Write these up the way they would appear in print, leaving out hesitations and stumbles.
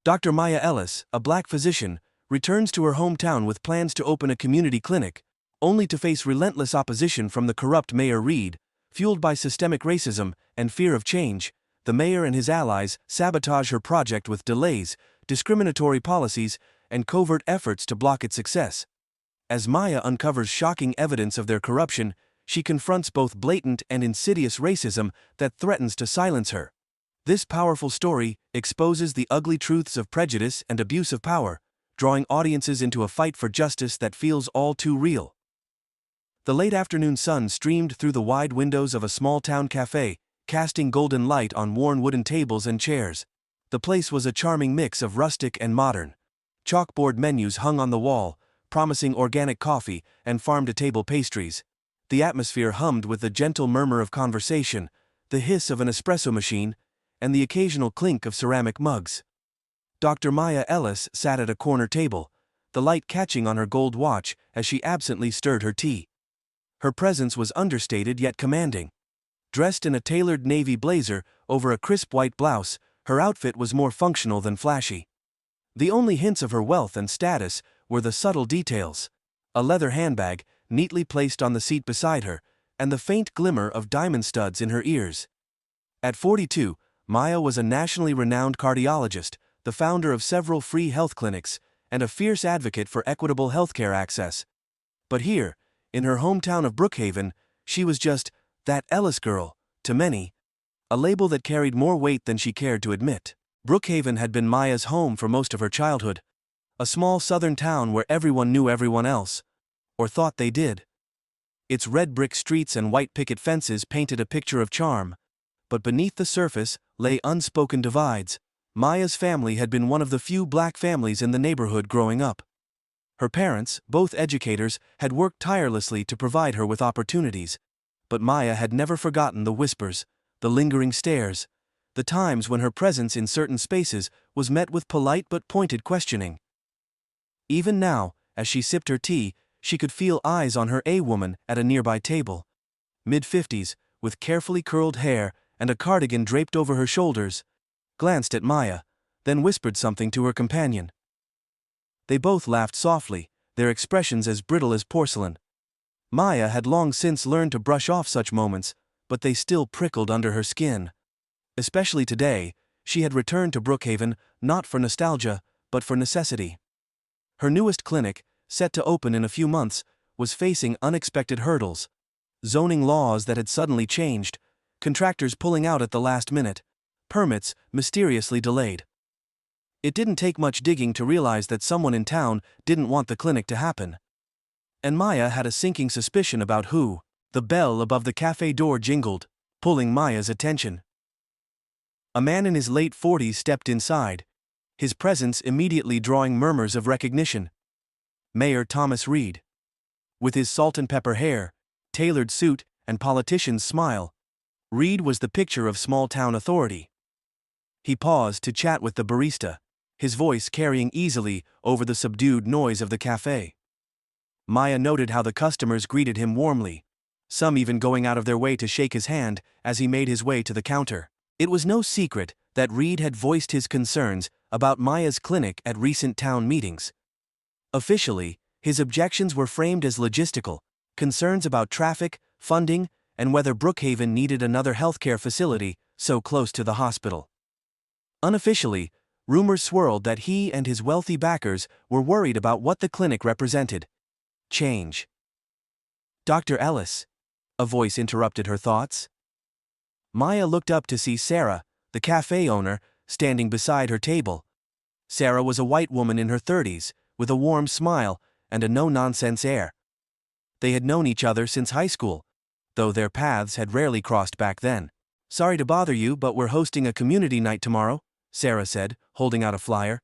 Dr. Maya Ellis, a black physician, returns to her hometown with plans to open a community clinic, only to face relentless opposition from the corrupt Mayor Reid. Fueled by systemic racism and fear of change, the mayor and his allies sabotage her project with delays, discriminatory policies, and covert efforts to block its success. As Maya uncovers shocking evidence of their corruption, she confronts both blatant and insidious racism that threatens to silence her. This powerful story exposes the ugly truths of prejudice and abuse of power, drawing audiences into a fight for justice that feels all too real. The late afternoon sun streamed through the wide windows of a small-town cafe, casting golden light on worn wooden tables and chairs. The place was a charming mix of rustic and modern. Chalkboard menus hung on the wall, promising organic coffee and farm-to-table pastries. The atmosphere hummed with the gentle murmur of conversation, the hiss of an espresso machine, and the occasional clink of ceramic mugs. Dr. Maya Ellis sat at a corner table, the light catching on her gold watch as she absently stirred her tea. Her presence was understated yet commanding. Dressed in a tailored navy blazer over a crisp white blouse, her outfit was more functional than flashy. The only hints of her wealth and status were the subtle details: a leather handbag, neatly placed on the seat beside her, and the faint glimmer of diamond studs in her ears. At 42, Maya was a nationally renowned cardiologist, the founder of several free health clinics, and a fierce advocate for equitable healthcare access. But here, in her hometown of Brookhaven, she was just that Ellis girl, to many, a label that carried more weight than she cared to admit. Brookhaven had been Maya's home for most of her childhood, a small southern town where everyone knew everyone else, or thought they did. Its red brick streets and white picket fences painted a picture of charm, but beneath the surface lay unspoken divides. Maya's family had been one of the few black families in the neighborhood growing up. Her parents, both educators, had worked tirelessly to provide her with opportunities, but Maya had never forgotten the whispers, the lingering stares, the times when her presence in certain spaces was met with polite but pointed questioning. Even now, as she sipped her tea, she could feel eyes on her. A woman at a nearby table, mid-50s, with carefully curled hair and a cardigan draped over her shoulders, glanced at Maya, then whispered something to her companion. They both laughed softly, their expressions as brittle as porcelain. Maya had long since learned to brush off such moments, but they still prickled under her skin. Especially today, she had returned to Brookhaven not for nostalgia, but for necessity. Her newest clinic, set to open in a few months, was facing unexpected hurdles. Zoning laws that had suddenly changed, contractors pulling out at the last minute, permits mysteriously delayed. It didn't take much digging to realize that someone in town didn't want the clinic to happen. And Maya had a sinking suspicion about who. The bell above the cafe door jingled, pulling Maya's attention. A man in his late 40s stepped inside, his presence immediately drawing murmurs of recognition. Mayor Thomas Reid. With his salt and pepper hair, tailored suit, and politician's smile, Reid was the picture of small-town authority. He paused to chat with the barista, his voice carrying easily over the subdued noise of the cafe. Maya noted how the customers greeted him warmly, some even going out of their way to shake his hand as he made his way to the counter. It was no secret that Reid had voiced his concerns about Maya's clinic at recent town meetings. Officially, his objections were framed as logistical, concerns about traffic, funding, and whether Brookhaven needed another healthcare facility so close to the hospital. Unofficially, rumors swirled that he and his wealthy backers were worried about what the clinic represented: change. "Dr. Ellis," a voice interrupted her thoughts. Maya looked up to see Sarah, the cafe owner, standing beside her table. Sarah was a white woman in her 30s, with a warm smile and a no-nonsense air. They had known each other since high school, though their paths had rarely crossed back then. "Sorry to bother you, but we're hosting a community night tomorrow," Sarah said, holding out a flyer.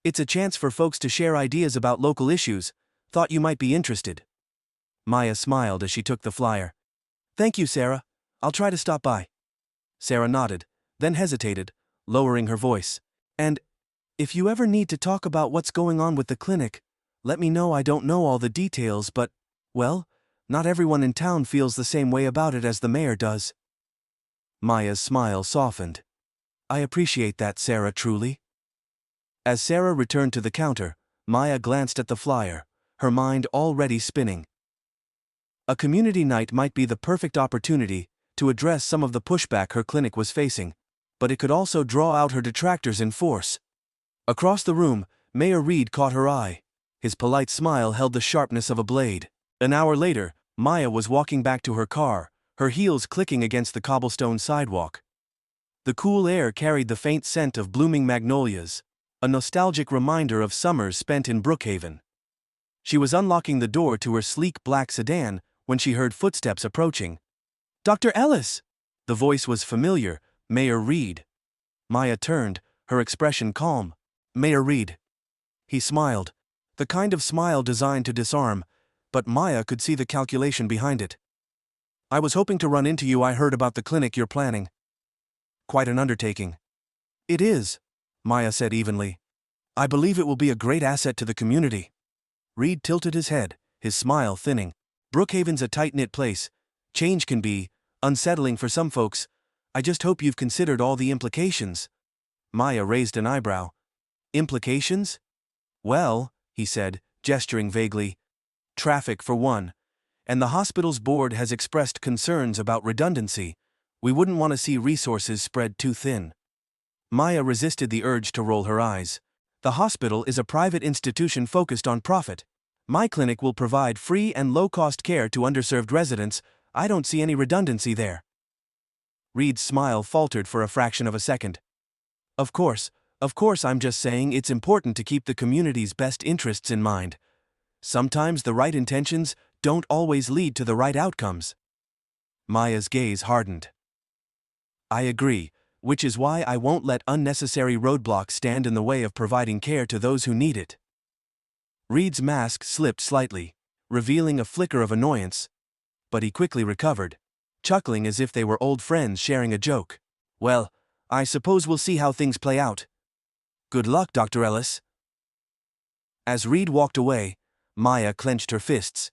"It's a chance for folks to share ideas about local issues. Thought you might be interested." Maya smiled as she took the flyer. "Thank you, Sarah. I'll try to stop by." Sarah nodded, then hesitated, lowering her voice. "And if you ever need to talk about what's going on with the clinic, let me know. I don't know all the details, but, well, not everyone in town feels the same way about it as the mayor does." Maya's smile softened. "I appreciate that, Sarah, truly." As Sarah returned to the counter, Maya glanced at the flyer, her mind already spinning. A community night might be the perfect opportunity to address some of the pushback her clinic was facing, but it could also draw out her detractors in force. Across the room, Mayor Reid caught her eye. His polite smile held the sharpness of a blade. An hour later, Maya was walking back to her car, her heels clicking against the cobblestone sidewalk. The cool air carried the faint scent of blooming magnolias, a nostalgic reminder of summers spent in Brookhaven. She was unlocking the door to her sleek black sedan when she heard footsteps approaching. "Dr. Ellis!" The voice was familiar, Mayor Reid. Maya turned, her expression calm. "Mayor Reid." He smiled, the kind of smile designed to disarm, but Maya could see the calculation behind it. "I was hoping to run into you. I heard about the clinic you're planning." "Quite an undertaking." "It is," Maya said evenly. "I believe it will be a great asset to the community." Reid tilted his head, his smile thinning. "Brookhaven's a tight-knit place. Change can be unsettling for some folks. I just hope you've considered all the implications." Maya raised an eyebrow. "Implications?" "Well," he said, gesturing vaguely. "Traffic for one. And the hospital's board has expressed concerns about redundancy. We wouldn't want to see resources spread too thin." Maya resisted the urge to roll her eyes. "The hospital is a private institution focused on profit. My clinic will provide free and low-cost care to underserved residents. I don't see any redundancy there." Reid's smile faltered for a fraction of a second. Of course, I'm just saying it's important to keep the community's best interests in mind. Sometimes the right intentions don't always lead to the right outcomes." Maya's gaze hardened. "I agree, which is why I won't let unnecessary roadblocks stand in the way of providing care to those who need it." Reid's mask slipped slightly, revealing a flicker of annoyance, but he quickly recovered, chuckling as if they were old friends sharing a joke. "Well, I suppose we'll see how things play out. Good luck, Dr. Ellis." As Reid walked away, Maya clenched her fists.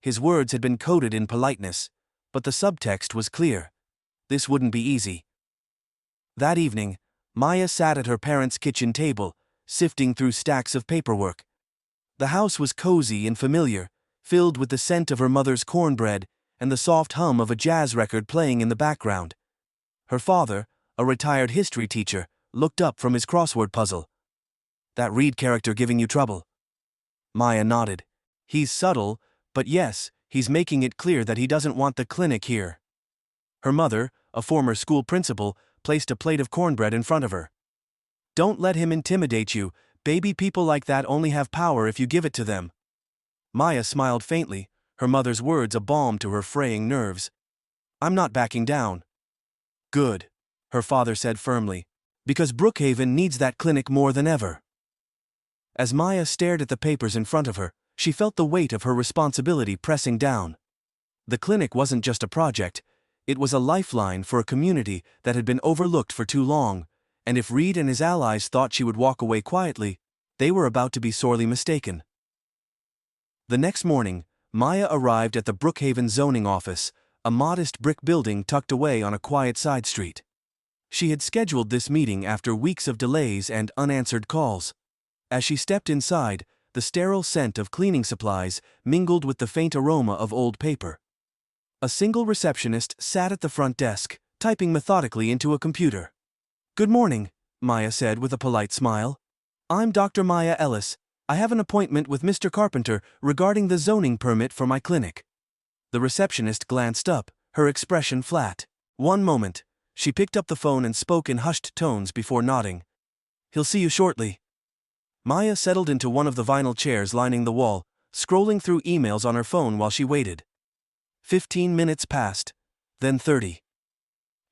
His words had been coded in politeness, but the subtext was clear. This wouldn't be easy. That evening, Maya sat at her parents' kitchen table, sifting through stacks of paperwork. The house was cozy and familiar, filled with the scent of her mother's cornbread and the soft hum of a jazz record playing in the background. Her father, a retired history teacher, looked up from his crossword puzzle. "That Reid character giving you trouble?" Maya nodded. "He's subtle, but yes, he's making it clear that he doesn't want the clinic here." Her mother, a former school principal, placed a plate of cornbread in front of her. "Don't let him intimidate you. Baby people like that only have power if you give it to them." Maya smiled faintly, her mother's words a balm to her fraying nerves. "I'm not backing down." "Good," her father said firmly, "because Brookhaven needs that clinic more than ever." As Maya stared at the papers in front of her, she felt the weight of her responsibility pressing down. The clinic wasn't just a project, it was a lifeline for a community that had been overlooked for too long, and if Reid and his allies thought she would walk away quietly, they were about to be sorely mistaken. The next morning, Maya arrived at the Brookhaven zoning office, a modest brick building tucked away on a quiet side street. She had scheduled this meeting after weeks of delays and unanswered calls. As she stepped inside, the sterile scent of cleaning supplies mingled with the faint aroma of old paper. A single receptionist sat at the front desk, typing methodically into a computer. "Good morning," Maya said with a polite smile. "I'm Dr. Maya Ellis. I have an appointment with Mr. Carpenter regarding the zoning permit for my clinic." The receptionist glanced up, her expression flat. "One moment." She picked up the phone and spoke in hushed tones before nodding. "He'll see you shortly." Maya settled into one of the vinyl chairs lining the wall, scrolling through emails on her phone while she waited. 15 minutes passed, then 30.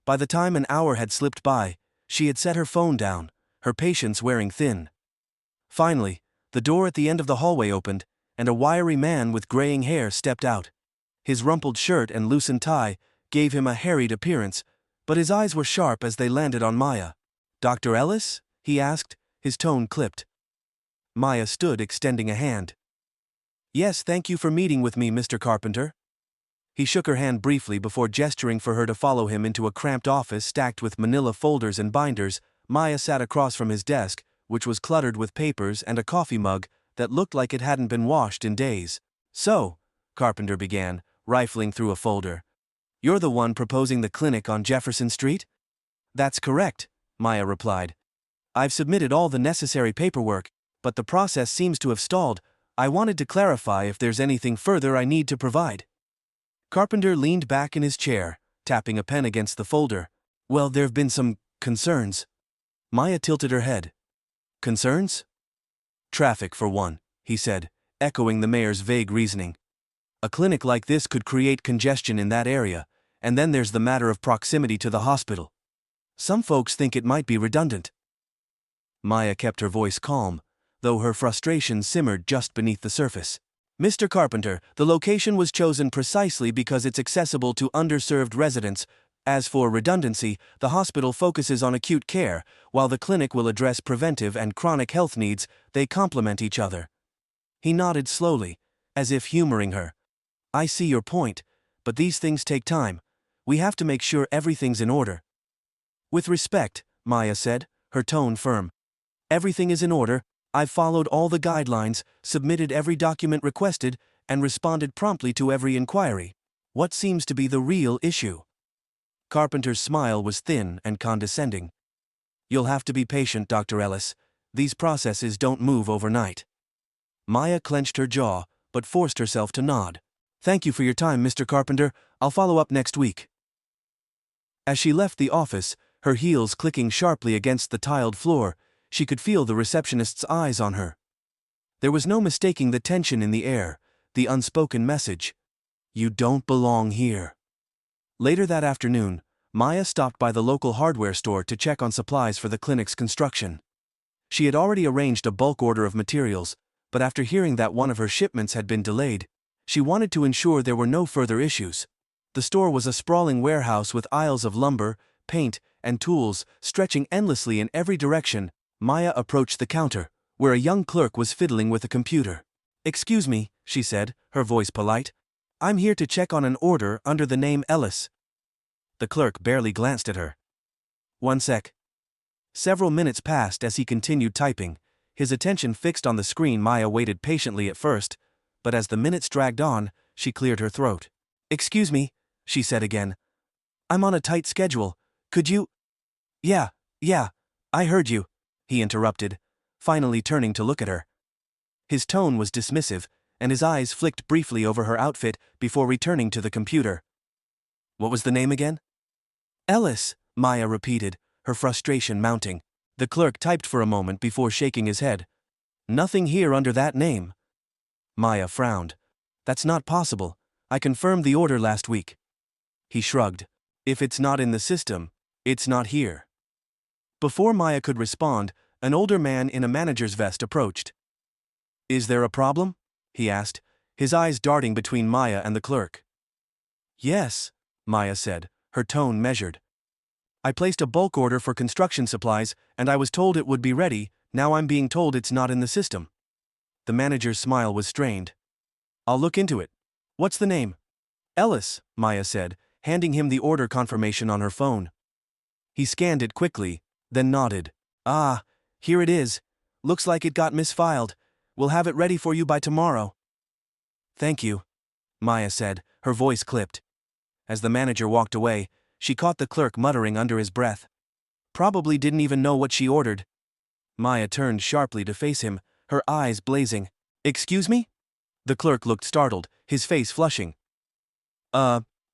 By the time an hour had slipped by, she had set her phone down, her patience wearing thin. Finally, the door at the end of the hallway opened, and a wiry man with graying hair stepped out. His rumpled shirt and loosened tie gave him a harried appearance, but his eyes were sharp as they landed on Maya. "Dr. Ellis?" he asked, his tone clipped. Maya stood extending a hand. "Yes, thank you for meeting with me, Mr. Carpenter." He shook her hand briefly before gesturing for her to follow him into a cramped office stacked with manila folders and binders. Maya sat across from his desk, which was cluttered with papers and a coffee mug that looked like it hadn't been washed in days. "So," Carpenter began, rifling through a folder, "you're the one proposing the clinic on Jefferson Street?" "That's correct," Maya replied. "I've submitted all the necessary paperwork, but the process seems to have stalled. I wanted to clarify if there's anything further I need to provide." Carpenter leaned back in his chair, tapping a pen against the folder. "Well, there've been some concerns." Maya tilted her head. "Concerns?" "Traffic, for one," he said, echoing the mayor's vague reasoning. "A clinic like this could create congestion in that area, and then there's the matter of proximity to the hospital. Some folks think it might be redundant." Maya kept her voice calm, though her frustration simmered just beneath the surface. "Mr. Carpenter, the location was chosen precisely because it's accessible to underserved residents. As for redundancy, the hospital focuses on acute care, while the clinic will address preventive and chronic health needs. They complement each other." He nodded slowly, as if humoring her. "I see your point, but these things take time. We have to make sure everything's in order." "With respect," Maya said, her tone firm. "Everything is in order. I've followed all the guidelines, submitted every document requested, and responded promptly to every inquiry. What seems to be the real issue?" Carpenter's smile was thin and condescending. "You'll have to be patient, Dr. Ellis. These processes don't move overnight." Maya clenched her jaw, but forced herself to nod. "Thank you for your time, Mr. Carpenter. I'll follow up next week." As she left the office, her heels clicking sharply against the tiled floor, she could feel the receptionist's eyes on her. There was no mistaking the tension in the air, the unspoken message. "You don't belong here." Later that afternoon, Maya stopped by the local hardware store to check on supplies for the clinic's construction. She had already arranged a bulk order of materials, but after hearing that one of her shipments had been delayed, she wanted to ensure there were no further issues. The store was a sprawling warehouse with aisles of lumber, paint, and tools stretching endlessly in every direction. Maya approached the counter, where a young clerk was fiddling with a computer. "Excuse me," she said, her voice polite. "I'm here to check on an order under the name Ellis." The clerk barely glanced at her. "One sec." Several minutes passed as he continued typing, his attention fixed on the screen. Maya waited patiently at first, but as the minutes dragged on, she cleared her throat. "Excuse me," she said again. "I'm on a tight schedule. Could you—" Yeah, I heard you," he interrupted, finally turning to look at her. His tone was dismissive, and his eyes flicked briefly over her outfit before returning to the computer. "What was the name again?" "Ellis," Maya repeated, her frustration mounting. The clerk typed for a moment before shaking his head. "Nothing here under that name." Maya frowned. "That's not possible. I confirmed the order last week." He shrugged. "If it's not in the system, it's not here." Before Maya could respond, an older man in a manager's vest approached. "Is there a problem?" he asked, his eyes darting between Maya and the clerk. "Yes," Maya said, her tone measured. "I placed a bulk order for construction supplies, and I was told it would be ready. Now I'm being told it's not in the system." The manager's smile was strained. "I'll look into it. What's the name?" "Ellis," Maya said, handing him the order confirmation on her phone. He scanned it quickly, then nodded. "Ah, here it is. Looks like it got misfiled. We'll have it ready for you by tomorrow." "Thank you," Maya said, her voice clipped. As the manager walked away, she caught the clerk muttering under his breath. "Probably didn't even know what she ordered." Maya turned sharply to face him, her eyes blazing. "Excuse me?" The clerk looked startled, his face flushing.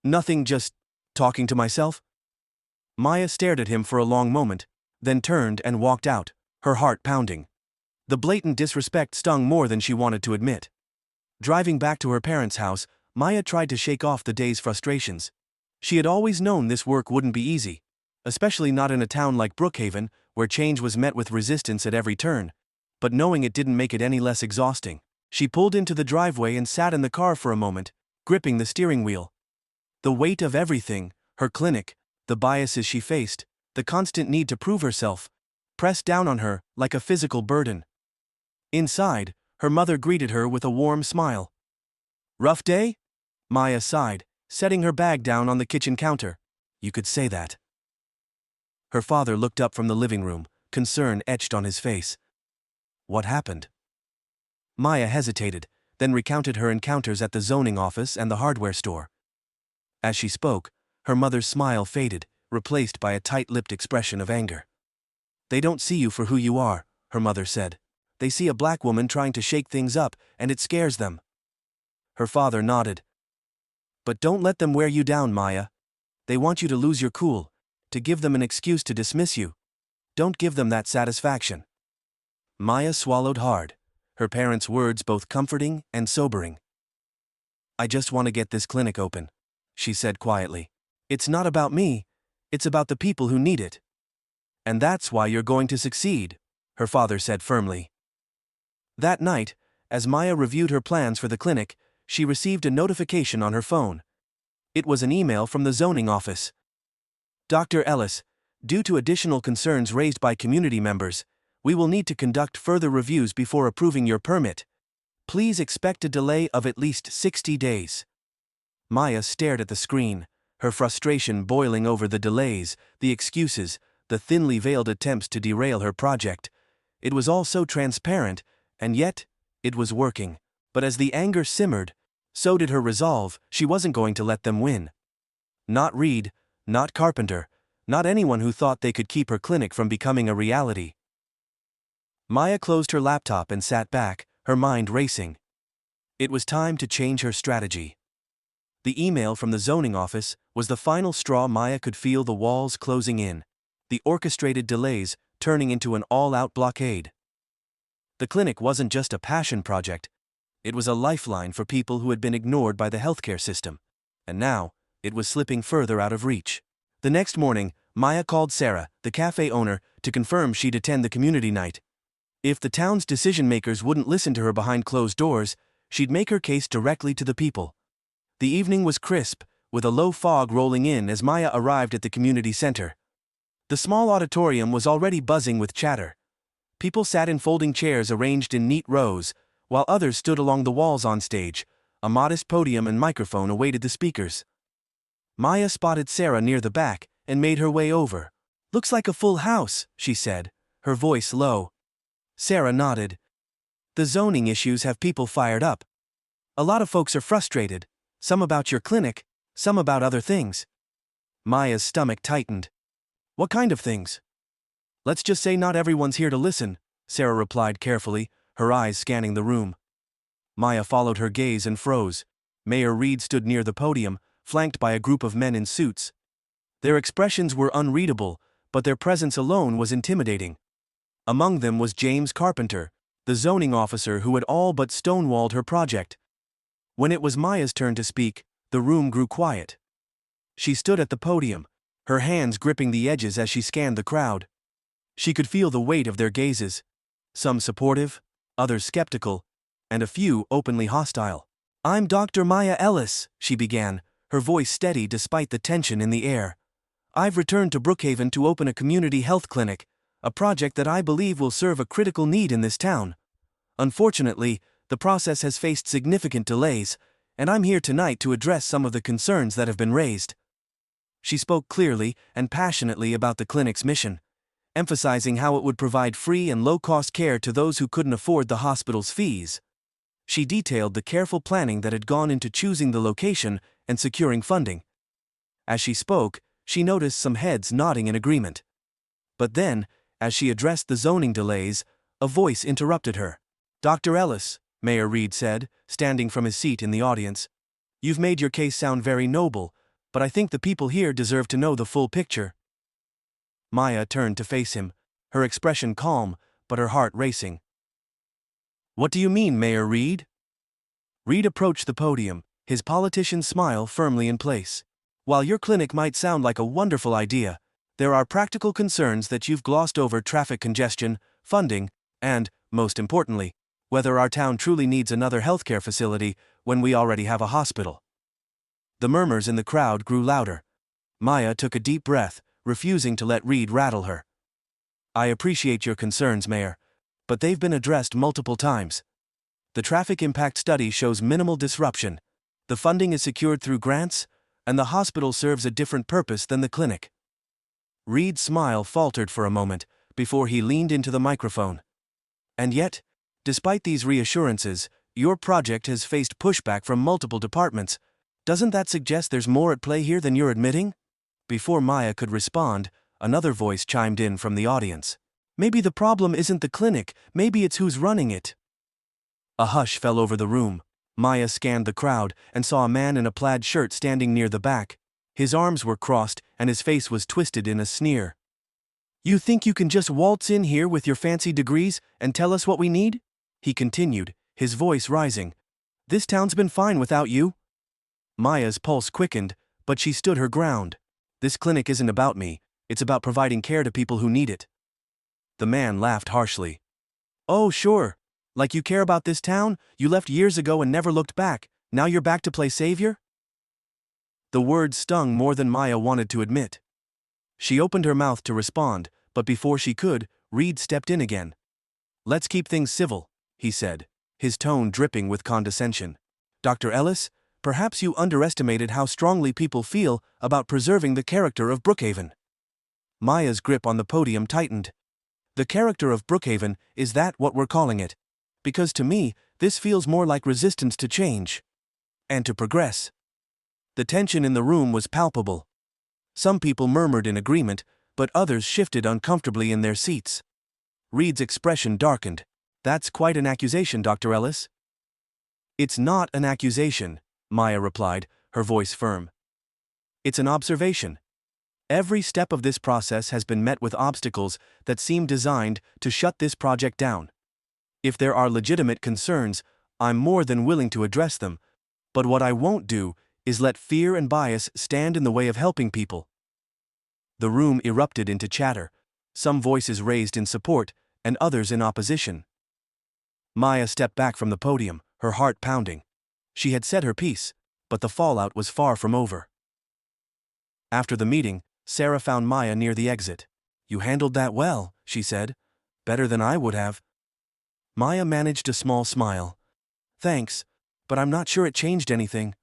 Nothing, just talking to myself." Maya stared at him for a long moment, then turned and walked out, her heart pounding. The blatant disrespect stung more than she wanted to admit. Driving back to her parents' house, Maya tried to shake off the day's frustrations. She had always known this work wouldn't be easy, especially not in a town like Brookhaven, where change was met with resistance at every turn. But knowing it didn't make it any less exhausting. She pulled into the driveway and sat in the car for a moment, gripping the steering wheel. The weight of everything, her clinic, the biases she faced, the constant need to prove herself, pressed down on her like a physical burden. Inside, her mother greeted her with a warm smile. "Rough day?" Maya sighed, setting her bag down on the kitchen counter. "You could say that." Her father looked up from the living room, concern etched on his face. What happened? Maya hesitated, then recounted her encounters at the zoning office and the hardware store. As she spoke, her mother's smile faded, replaced by a tight-lipped expression of anger. "They don't see you for who you are," her mother said. "They see a black woman trying to shake things up, and it scares them." Her father nodded. "But don't let them wear you down, Maya. They want you to lose your cool, to give them an excuse to dismiss you. Don't give them that satisfaction." Maya swallowed hard, her parents' words both comforting and sobering. "I just want to get this clinic open," she said quietly. "It's not about me, it's about the people who need it." "And that's why you're going to succeed," her father said firmly. That night, as Maya reviewed her plans for the clinic, she received a notification on her phone. It was an email from the zoning office. "Dr. Ellis, due to additional concerns raised by community members, we will need to conduct further reviews before approving your permit. Please expect a delay of at least 60 days. Maya stared at the screen, her frustration boiling over the delays, the excuses, the thinly veiled attempts to derail her project. It was all so transparent, and yet, it was working. But as the anger simmered, so did her resolve. She wasn't going to let them win. Not Reid, not Carpenter, not anyone who thought they could keep her clinic from becoming a reality. Maya closed her laptop and sat back, her mind racing. It was time to change her strategy. The email from the zoning office was the final straw. Maya could feel the walls closing in, the orchestrated delays turning into an all-out blockade. The clinic wasn't just a passion project, it was a lifeline for people who had been ignored by the healthcare system, and now, it was slipping further out of reach. The next morning, Maya called Sarah, the cafe owner, to confirm she'd attend the community night. If the town's decision-makers wouldn't listen to her behind closed doors, she'd make her case directly to the people. The evening was crisp, with a low fog rolling in as Maya arrived at the community center. The small auditorium was already buzzing with chatter. People sat in folding chairs arranged in neat rows, while others stood along the walls on stage. A modest podium and microphone awaited the speakers. Maya spotted Sarah near the back and made her way over. "Looks like a full house," she said, her voice low. Sarah nodded. "The zoning issues have people fired up. A lot of folks are frustrated, some about your clinic, some about other things." Maya's stomach tightened. "What kind of things?" "Let's just say not everyone's here to listen," Sarah replied carefully, her eyes scanning the room. Maya followed her gaze and froze. Mayor Reid stood near the podium, flanked by a group of men in suits. Their expressions were unreadable, but their presence alone was intimidating. Among them was James Carpenter, the zoning officer who had all but stonewalled her project. When it was Maya's turn to speak, the room grew quiet. She stood at the podium, her hands gripping the edges as she scanned the crowd. She could feel the weight of their gazes, some supportive, others skeptical, and a few openly hostile. "I'm Dr. Maya Ellis," she began, her voice steady despite the tension in the air. "I've returned to Brookhaven to open a community health clinic, a project that I believe will serve a critical need in this town. Unfortunately, the process has faced significant delays, and I'm here tonight to address some of the concerns that have been raised." She spoke clearly and passionately about the clinic's mission, emphasizing how it would provide free and low-cost care to those who couldn't afford the hospital's fees. She detailed the careful planning that had gone into choosing the location and securing funding. As she spoke, she noticed some heads nodding in agreement. But then, as she addressed the zoning delays, a voice interrupted her. "Dr. Ellis," Mayor Reid said, standing from his seat in the audience, "you've made your case sound very noble, but I think the people here deserve to know the full picture." Maya turned to face him, her expression calm, but her heart racing. "What do you mean, Mayor Reid?" Reid approached the podium, his politician smile firmly in place. "While your clinic might sound like a wonderful idea, there are practical concerns that you've glossed over: traffic congestion, funding, and, most importantly, whether our town truly needs another healthcare facility when we already have a hospital." The murmurs in the crowd grew louder. Maya took a deep breath, refusing to let Reid rattle her. "I appreciate your concerns, Mayor, but they've been addressed multiple times. The traffic impact study shows minimal disruption, the funding is secured through grants, and the hospital serves a different purpose than the clinic." Reid's smile faltered for a moment, before he leaned into the microphone. "And yet, Despite these reassurances, your project has faced pushback from multiple departments. Doesn't that suggest there's more at play here than you're admitting? Before Maya could respond, another voice chimed in from the audience. Maybe the problem isn't the clinic, maybe it's who's running it. A hush fell over the room. Maya scanned the crowd and saw a man in a plaid shirt standing near the back. His arms were crossed and his face was twisted in a sneer. You think you can just waltz in here with your fancy degrees and tell us what we need? He continued, his voice rising. This town's been fine without you. Maya's pulse quickened, but she stood her ground. This clinic isn't about me, it's about providing care to people who need it. The man laughed harshly. Oh, sure. Like you care about this town? You left years ago and never looked back. Now you're back to play savior? The words stung more than Maya wanted to admit. She opened her mouth to respond, but before she could, Reid stepped in again. Let's keep things civil, he said, his tone dripping with condescension. Dr. Ellis, perhaps you underestimated how strongly people feel about preserving the character of Brookhaven. Maya's grip on the podium tightened. The character of Brookhaven, is that what we're calling it? Because to me, this feels more like resistance to change. And to progress. The tension in the room was palpable. Some people murmured in agreement, but others shifted uncomfortably in their seats. Reid's expression darkened. That's quite an accusation, Dr. Ellis. It's not an accusation, Maya replied, her voice firm. It's an observation. Every step of this process has been met with obstacles that seem designed to shut this project down. If there are legitimate concerns, I'm more than willing to address them, but what I won't do is let fear and bias stand in the way of helping people. The room erupted into chatter, some voices raised in support and others in opposition. Maya stepped back from the podium, her heart pounding. She had said her piece, but the fallout was far from over. After the meeting, Sarah found Maya near the exit. You handled that well, she said. Better than I would have. Maya managed a small smile. Thanks, but I'm not sure it changed anything.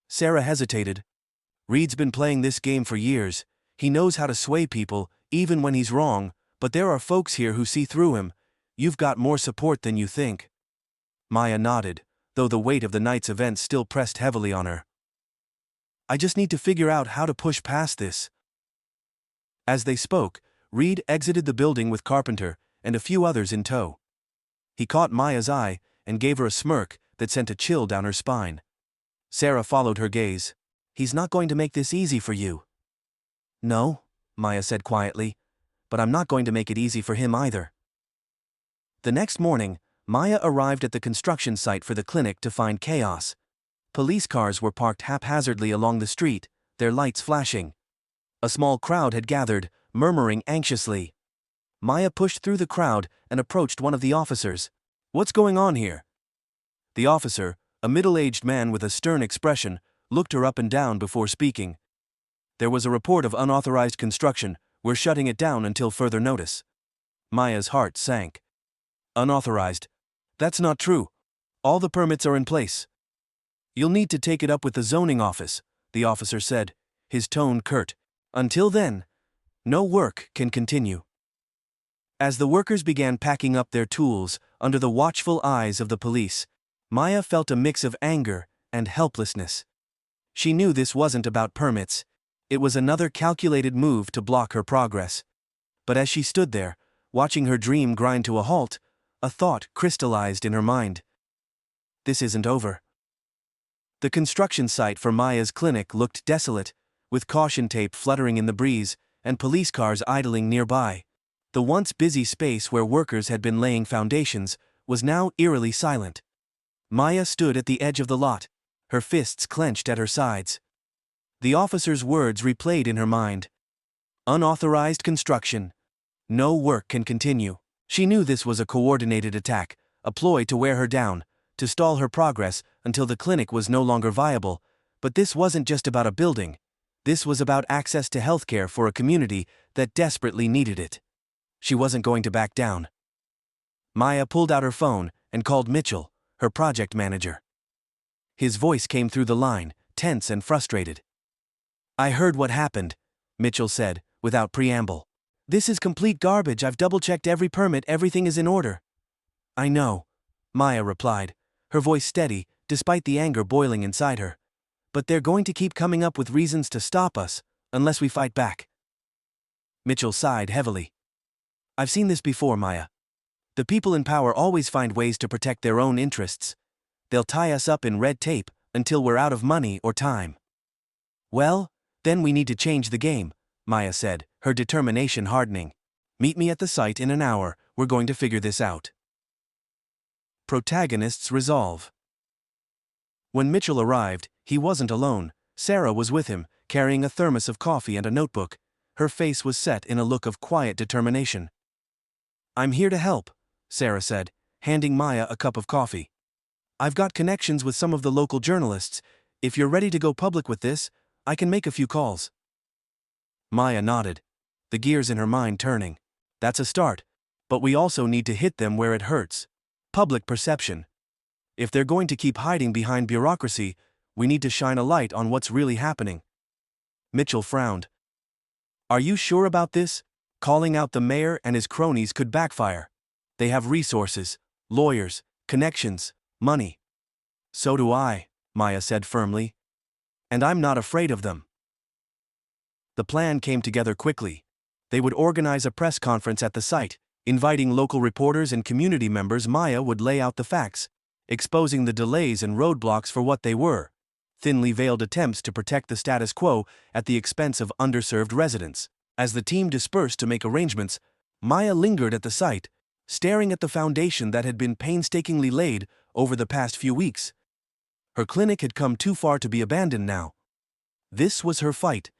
Sarah hesitated. Reid's been playing this game for years. He knows how to sway people, even when he's wrong, but there are folks here who see through him. You've got more support than you think. Maya nodded, though the weight of the night's events still pressed heavily on her. I just need to figure out how to push past this. As they spoke, Reid exited the building with Carpenter and a few others in tow. He caught Maya's eye and gave her a smirk that sent a chill down her spine. Sarah followed her gaze. He's not going to make this easy for you. No, Maya said quietly, but I'm not going to make it easy for him either. The next morning, Maya arrived at the construction site for the clinic to find chaos. Police cars were parked haphazardly along the street, their lights flashing. A small crowd had gathered, murmuring anxiously. Maya pushed through the crowd and approached one of the officers. What's going on here? The officer, a middle-aged man with a stern expression, looked her up and down before speaking. There was a report of unauthorized construction. We're shutting it down until further notice. Maya's heart sank. Unauthorized? That's not true. All the permits are in place. You'll need to take it up with the zoning office, the officer said, his tone curt. Until then, no work can continue. As the workers began packing up their tools under the watchful eyes of the police, Maya felt a mix of anger and helplessness. She knew this wasn't about permits. It was another calculated move to block her progress. But as she stood there, watching her dream grind to a halt, a thought crystallized in her mind. This isn't over. The construction site for Maya's clinic looked desolate, with caution tape fluttering in the breeze and police cars idling nearby. The once busy space where workers had been laying foundations was now eerily silent. Maya stood at the edge of the lot, her fists clenched at her sides. The officer's words replayed in her mind. Unauthorized construction. No work can continue. She knew this was a coordinated attack, a ploy to wear her down, to stall her progress until the clinic was no longer viable, but this wasn't just about a building. This was about access to healthcare for a community that desperately needed it. She wasn't going to back down. Maya pulled out her phone and called Mitchell, her project manager. His voice came through the line, tense and frustrated. I heard what happened, Mitchell said, without preamble. This is complete garbage. I've double-checked every permit, everything is in order. I know, Maya replied, her voice steady, despite the anger boiling inside her. But they're going to keep coming up with reasons to stop us, unless we fight back. Mitchell sighed heavily. I've seen this before, Maya. The people in power always find ways to protect their own interests. They'll tie us up in red tape until we're out of money or time. Well, then we need to change the game, Maya said, her determination hardening. Meet me at the site in an hour, we're going to figure this out. Protagonists resolve. When Mitchell arrived, he wasn't alone. Sarah was with him, carrying a thermos of coffee and a notebook. Her face was set in a look of quiet determination. I'm here to help, Sarah said, handing Maya a cup of coffee. I've got connections with some of the local journalists. If you're ready to go public with this, I can make a few calls. Maya nodded, the gears in her mind turning. That's a start, but we also need to hit them where it hurts. Public perception. If they're going to keep hiding behind bureaucracy, we need to shine a light on what's really happening. Mitchell frowned. Are you sure about this? Calling out the mayor and his cronies could backfire. They have resources, lawyers, connections, money. So do I, Maya said firmly. And I'm not afraid of them. The plan came together quickly. They would organize a press conference at the site, inviting local reporters and community members. Maya would lay out the facts, exposing the delays and roadblocks for what they were, thinly veiled attempts to protect the status quo at the expense of underserved residents. As the team dispersed to make arrangements, Maya lingered at the site, staring at the foundation that had been painstakingly laid over the past few weeks. Her clinic had come too far to be abandoned now. This was her fight,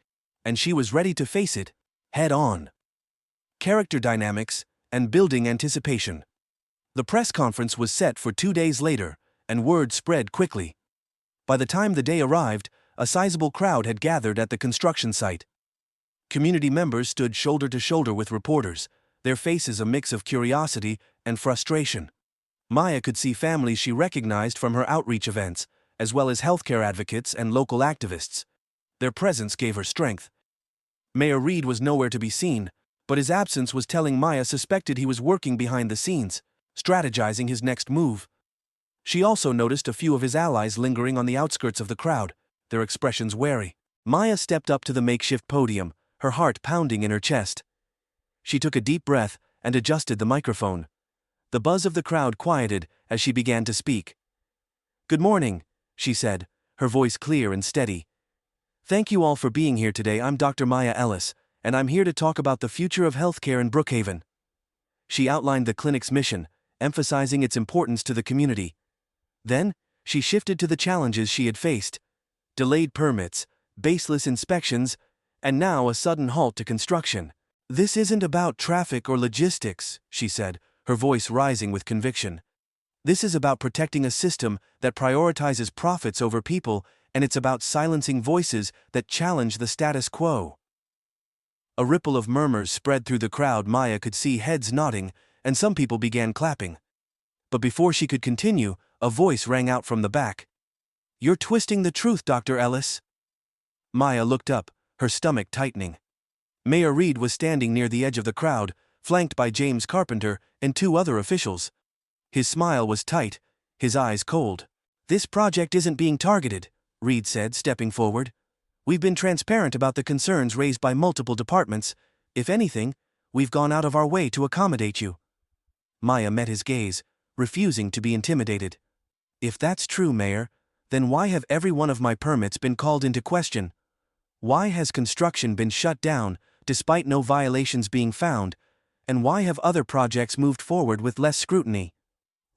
and she was ready to face it, head on. Character dynamics and building anticipation. The press conference was set for 2 days later, and word spread quickly. By the time the day arrived, a sizable crowd had gathered at the construction site. Community members stood shoulder to shoulder with reporters, their faces a mix of curiosity and frustration. Maya could see families she recognized from her outreach events, as well as healthcare advocates and local activists. Their presence gave her strength. Mayor Reid was nowhere to be seen, but his absence was telling Maya suspected he was working behind the scenes, strategizing his next move. She also noticed a few of his allies lingering on the outskirts of the crowd, their expressions wary. Maya stepped up to the makeshift podium, her heart pounding in her chest. She took a deep breath and adjusted the microphone. The buzz of the crowd quieted as she began to speak. Good morning, she said, her voice clear and steady. Thank you all for being here today. I'm Dr. Maya Ellis, and I'm here to talk about the future of healthcare in Brookhaven. She outlined the clinic's mission, emphasizing its importance to the community. Then, she shifted to the challenges she had faced. Delayed permits, baseless inspections, and now a sudden halt to construction. This isn't about traffic or logistics, she said, her voice rising with conviction. This is about protecting a system that prioritizes profits over people, and it's about silencing voices that challenge the status quo. A ripple of murmurs spread through the crowd. Maya could see heads nodding, and some people began clapping. But before she could continue, a voice rang out from the back. You're twisting the truth, Dr. Ellis. Maya looked up, her stomach tightening. Mayor Reid was standing near the edge of the crowd, flanked by James Carpenter and 2 other officials. His smile was tight, his eyes cold. This project isn't being targeted, Reid said, stepping forward. We've been transparent about the concerns raised by multiple departments. If anything, we've gone out of our way to accommodate you. Maya met his gaze, refusing to be intimidated. If that's true, Mayor, then why have every one of my permits been called into question? Why has construction been shut down, despite no violations being found, and why have other projects moved forward with less scrutiny?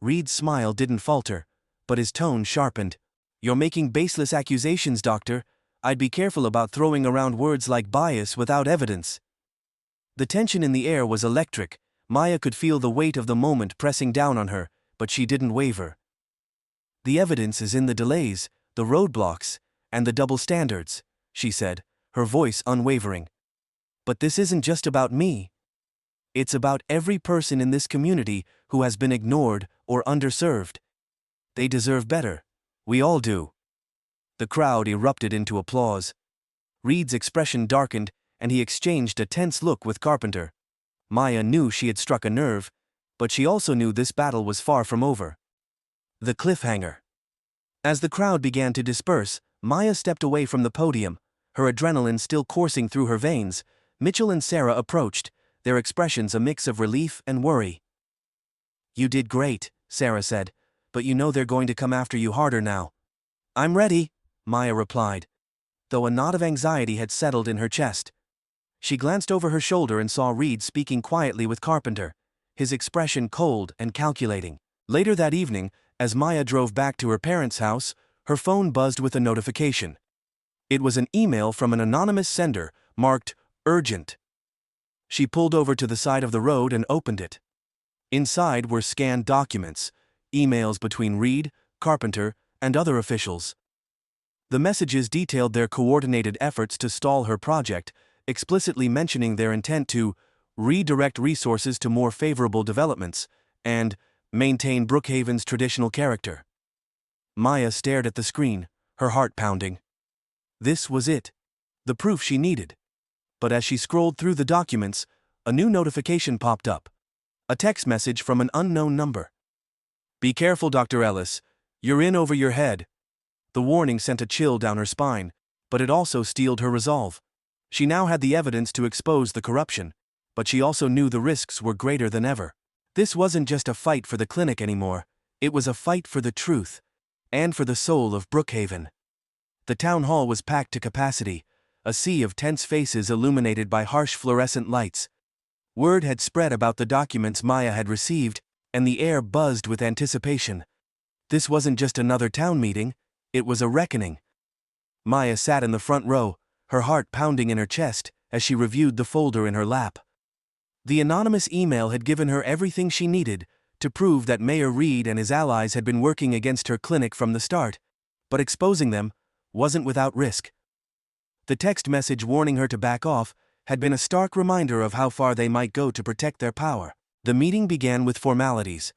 Reid's smile didn't falter, but his tone sharpened. You're making baseless accusations, Doctor. I'd be careful about throwing around words like bias without evidence. The tension in the air was electric. Maya could feel the weight of the moment pressing down on her, but she didn't waver. The evidence is in the delays, the roadblocks, and the double standards, she said, her voice unwavering. But this isn't just about me. It's about every person in this community who has been ignored or underserved. They deserve better. We all do. The crowd erupted into applause. Reid's expression darkened, and he exchanged a tense look with Carpenter. Maya knew she had struck a nerve, but she also knew this battle was far from over. The cliffhanger. As the crowd began to disperse, Maya stepped away from the podium, her adrenaline still coursing through her veins. Mitchell and Sarah approached, their expressions a mix of relief and worry. "You did great," Sarah said, "but you know they're going to come after you harder now." "I'm ready," Maya replied, though a knot of anxiety had settled in her chest. She glanced over her shoulder and saw Reid speaking quietly with Carpenter, his expression cold and calculating. Later that evening, as Maya drove back to her parents' house, her phone buzzed with a notification. It was an email from an anonymous sender, marked urgent. She pulled over to the side of the road and opened it. Inside were scanned documents, emails between Reid, Carpenter, and other officials. The messages detailed their coordinated efforts to stall her project, explicitly mentioning their intent to redirect resources to more favorable developments and maintain Brookhaven's traditional character. Maya stared at the screen, her heart pounding. This was it, the proof she needed. But as she scrolled through the documents, a new notification popped up. A text message from an unknown number. "Be careful, Dr. Ellis. You're in over your head." The warning sent a chill down her spine, but it also steeled her resolve. She now had the evidence to expose the corruption, but she also knew the risks were greater than ever. This wasn't just a fight for the clinic anymore, it was a fight for the truth, and for the soul of Brookhaven. The town hall was packed to capacity, a sea of tense faces illuminated by harsh fluorescent lights. Word had spread about the documents Maya had received, and the air buzzed with anticipation. This wasn't just another town meeting, it was a reckoning. Maya sat in the front row, her heart pounding in her chest, as she reviewed the folder in her lap. The anonymous email had given her everything she needed to prove that Mayor Reid and his allies had been working against her clinic from the start, but exposing them wasn't without risk. The text message warning her to back off had been a stark reminder of how far they might go to protect their power. The meeting began with formalities.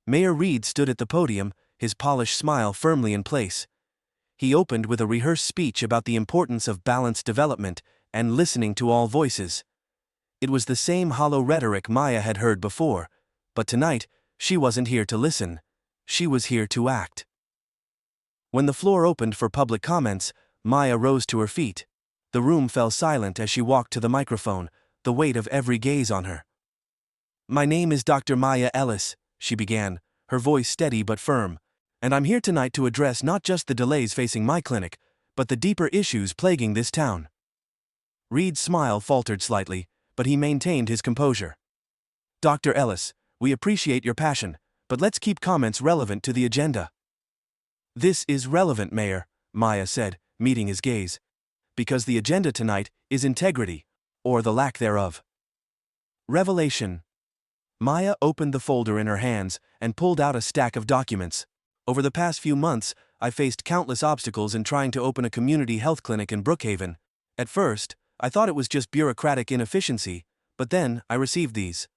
Mayor Reid stood at the podium, his polished smile firmly in place. He opened with a rehearsed speech about the importance of balanced development and listening to all voices. It was the same hollow rhetoric Maya had heard before, but tonight, she wasn't here to listen. She was here to act. When the floor opened for public comments, Maya rose to her feet. The room fell silent as she walked to the microphone, the weight of every gaze on her. "My name is Dr. Maya Ellis," she began, her voice steady but firm, "and I'm here tonight to address not just the delays facing my clinic, but the deeper issues plaguing this town." Reid's smile faltered slightly, but he maintained his composure. "Dr. Ellis, we appreciate your passion, but let's keep comments relevant to the agenda." "This is relevant, Mayor," Maya said, meeting his gaze, "because the agenda tonight is integrity, or the lack thereof." Revelation. Maya opened the folder in her hands and pulled out a stack of documents. "Over the past few months, I faced countless obstacles in trying to open a community health clinic in Brookhaven. At first, I thought it was just bureaucratic inefficiency, but then I received these."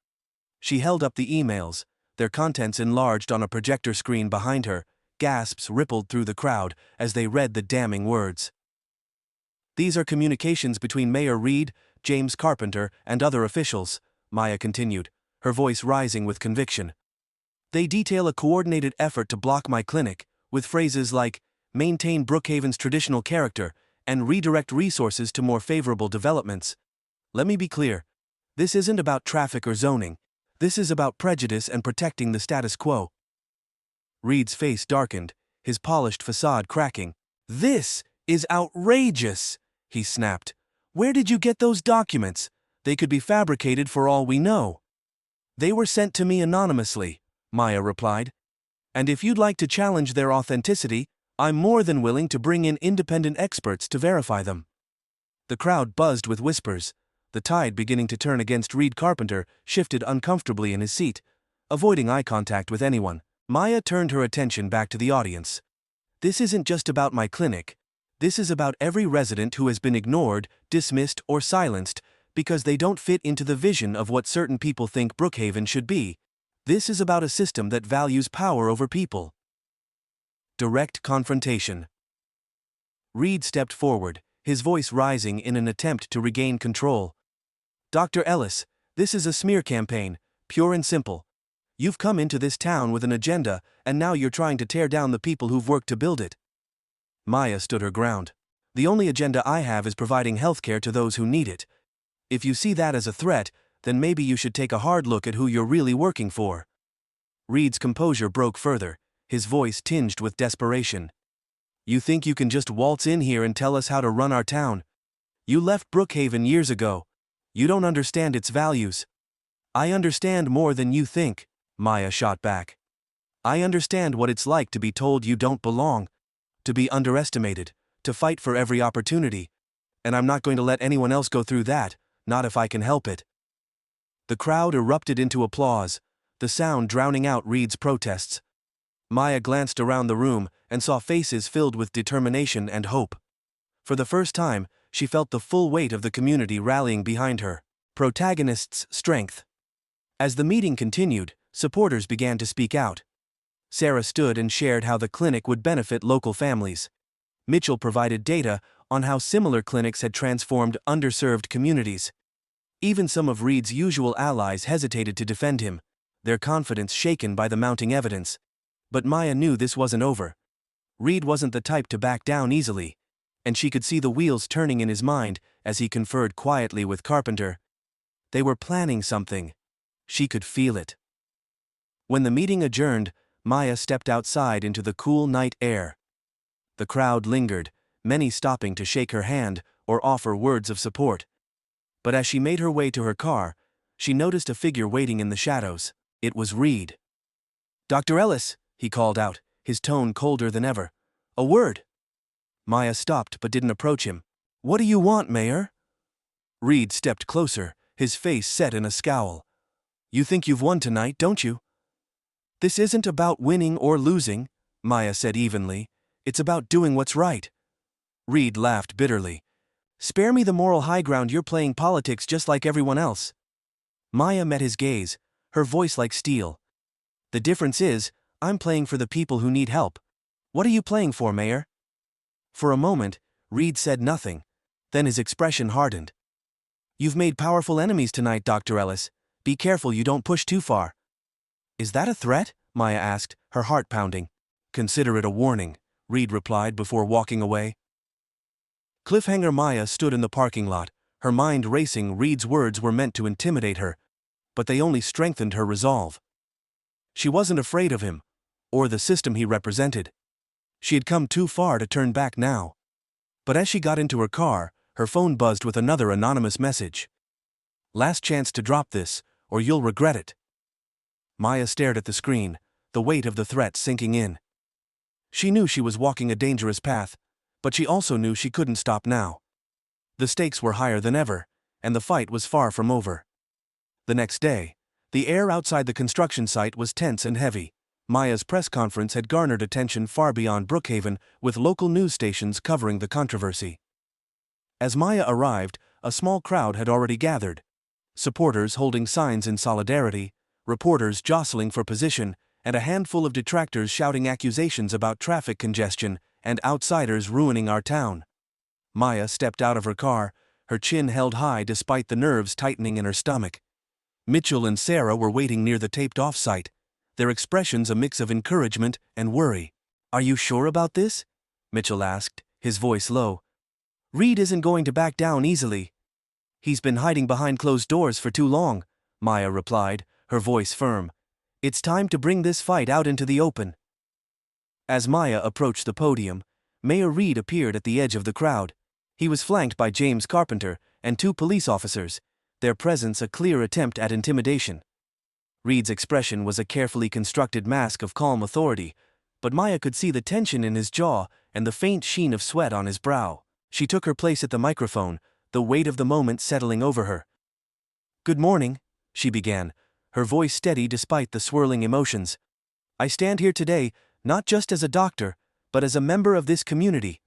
She held up the emails, their contents enlarged on a projector screen behind her. Gasps rippled through the crowd as they read the damning words. "These are communications between Mayor Reid, James Carpenter, and other officials," Maya continued, her voice rising with conviction. "They detail a coordinated effort to block my clinic, with phrases like, maintain Brookhaven's traditional character, and redirect resources to more favorable developments. Let me be clear. This isn't about traffic or zoning. This is about prejudice and protecting the status quo." Reid's face darkened, his polished facade cracking. "This is outrageous," he snapped. "Where did you get those documents? They could be fabricated for all we know." "They were sent to me anonymously," Maya replied. "And if you'd like to challenge their authenticity, I'm more than willing to bring in independent experts to verify them." The crowd buzzed with whispers. The tide beginning to turn against Reid. Carpenter shifted uncomfortably in his seat, avoiding eye contact with anyone. Maya turned her attention back to the audience. "This isn't just about my clinic. This is about every resident who has been ignored, dismissed, or silenced because they don't fit into the vision of what certain people think Brookhaven should be. This is about a system that values power over people." Direct confrontation. Reid stepped forward, his voice rising in an attempt to regain control. "Dr. Ellis, this is a smear campaign, pure and simple. You've come into this town with an agenda, and now you're trying to tear down the people who've worked to build it. Maya stood her ground. The only agenda I have is providing healthcare to those who need it. If you see that as a threat, then maybe you should take a hard look at who you're really working for. Reid's composure broke further, his voice tinged with desperation. You think you can just waltz in here and tell us how to run our town? You left Brookhaven years ago. You don't understand its values. I understand more than you think, Maya shot back. I understand what it's like to be told you don't belong, to be underestimated, to fight for every opportunity. And I'm not going to let anyone else go through that, not if I can help it. The crowd erupted into applause, the sound drowning out Reid's protests. Maya glanced around the room and saw faces filled with determination and hope. For the first time, she felt the full weight of the community rallying behind her. Protagonist's strength. As the meeting continued, supporters began to speak out. Sarah stood and shared how the clinic would benefit local families. Mitchell provided data on how similar clinics had transformed underserved communities. Even some of Reid's usual allies hesitated to defend him, their confidence shaken by the mounting evidence. But Maya knew this wasn't over. Reid wasn't the type to back down easily, and she could see the wheels turning in his mind as he conferred quietly with Carpenter. They were planning something. She could feel it. When the meeting adjourned, Maya stepped outside into the cool night air. The crowd lingered, many stopping to shake her hand or offer words of support. But as she made her way to her car, she noticed a figure waiting in the shadows. It was Reid. "Dr. Ellis," he called out, his tone colder than ever. "A word." Maya stopped but didn't approach him. "What do you want, Mayor?" Reid stepped closer, his face set in a scowl. "You think you've won tonight, don't you?" "This isn't about winning or losing," Maya said evenly. "It's about doing what's right." Reid laughed bitterly. "Spare me the moral high ground, you're playing politics just like everyone else." Maya met his gaze, her voice like steel. "The difference is, I'm playing for the people who need help. What are you playing for, Mayor?" For a moment, Reid said nothing. Then his expression hardened. "You've made powerful enemies tonight, Dr. Ellis. Be careful you don't push too far." "Is that a threat?" Maya asked, her heart pounding. "Consider it a warning," Reid replied before walking away. Cliffhanger Maya stood in the parking lot, her mind racing. Reid's words were meant to intimidate her, but they only strengthened her resolve. She wasn't afraid of him, or the system he represented. She had come too far to turn back now. But as she got into her car, her phone buzzed with another anonymous message. "Last chance to drop this, or you'll regret it." Maya stared at the screen, the weight of the threat sinking in. She knew she was walking a dangerous path, but she also knew she couldn't stop now. The stakes were higher than ever, and the fight was far from over. The next day, the air outside the construction site was tense and heavy. Maya's press conference had garnered attention far beyond Brookhaven, with local news stations covering the controversy. As Maya arrived, a small crowd had already gathered. Supporters holding signs in solidarity, reporters jostling for position, and a handful of detractors shouting accusations about traffic congestion and outsiders ruining our town. Maya stepped out of her car, her chin held high despite the nerves tightening in her stomach. Mitchell and Sarah were waiting near the taped-off site, their expressions a mix of encouragement and worry. "Are you sure about this?" Mitchell asked, his voice low. "Reid isn't going to back down easily." "He's been hiding behind closed doors for too long," Maya replied, her voice firm. "It's time to bring this fight out into the open." As Maya approached the podium, Mayor Reid appeared at the edge of the crowd. He was flanked by James Carpenter and two police officers, their presence a clear attempt at intimidation. Reid's expression was a carefully constructed mask of calm authority, but Maya could see the tension in his jaw and the faint sheen of sweat on his brow. She took her place at the microphone, the weight of the moment settling over her. "Good morning," she began, her voice steady despite the swirling emotions. "I stand here today, not just as a doctor, but as a member of this community.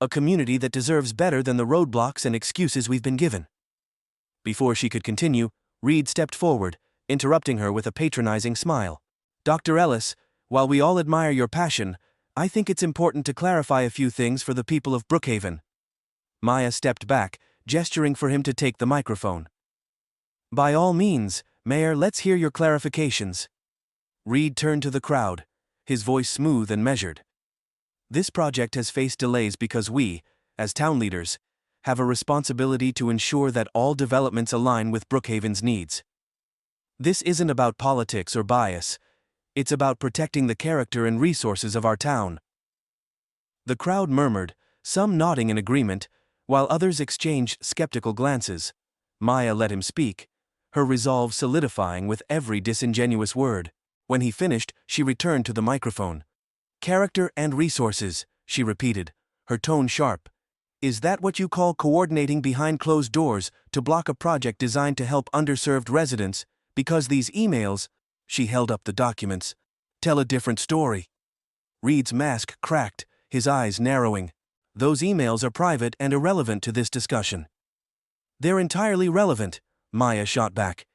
A community that deserves better than the roadblocks and excuses we've been given." Before she could continue, Reid stepped forward, interrupting her with a patronizing smile. "Dr. Ellis, while we all admire your passion, I think it's important to clarify a few things for the people of Brookhaven." Maya stepped back, gesturing for him to take the microphone. "By all means, Mayor, let's hear your clarifications." Reid turned to the crowd, his voice smooth and measured. This project has faced delays because we, as town leaders, have a responsibility to ensure that all developments align with Brookhaven's needs. This isn't about politics or bias, it's about protecting the character and resources of our town. The crowd murmured, some nodding in agreement, while others exchanged skeptical glances. Maya let him speak, her resolve solidifying with every disingenuous word. When he finished, she returned to the microphone. Character and resources, she repeated, her tone sharp. Is that what you call coordinating behind closed doors to block a project designed to help underserved residents, because these emails, she held up the documents, tell a different story? Reid's mask cracked, his eyes narrowing. Those emails are private and irrelevant to this discussion. They're entirely relevant, Maya shot back.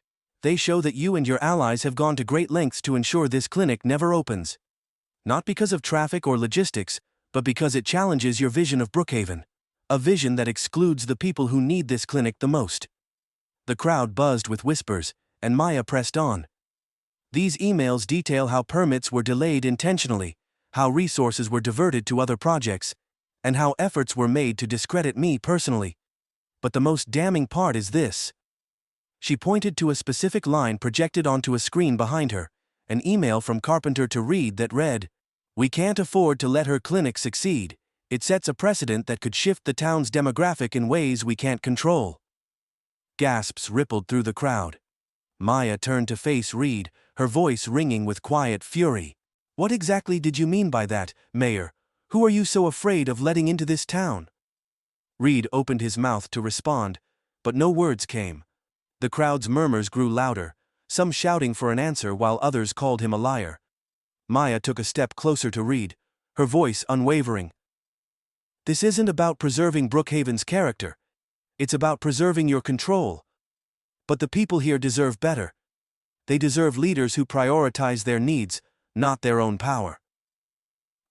They show that you and your allies have gone to great lengths to ensure this clinic never opens. Not because of traffic or logistics, but because it challenges your vision of Brookhaven. A vision that excludes the people who need this clinic the most. The crowd buzzed with whispers, and Maya pressed on. These emails detail how permits were delayed intentionally, how resources were diverted to other projects, and how efforts were made to discredit me personally. But the most damning part is this. She pointed to a specific line projected onto a screen behind her, an email from Carpenter to Reid that read, "We can't afford to let her clinic succeed. It sets a precedent that could shift the town's demographic in ways we can't control." Gasps rippled through the crowd. Maya turned to face Reid, her voice ringing with quiet fury. What exactly did you mean by that, Mayor? Who are you so afraid of letting into this town? Reid opened his mouth to respond, but no words came. The crowd's murmurs grew louder, some shouting for an answer while others called him a liar. Maya took a step closer to Reid, her voice unwavering. This isn't about preserving Brookhaven's character. It's about preserving your control. But the people here deserve better. They deserve leaders who prioritize their needs, not their own power.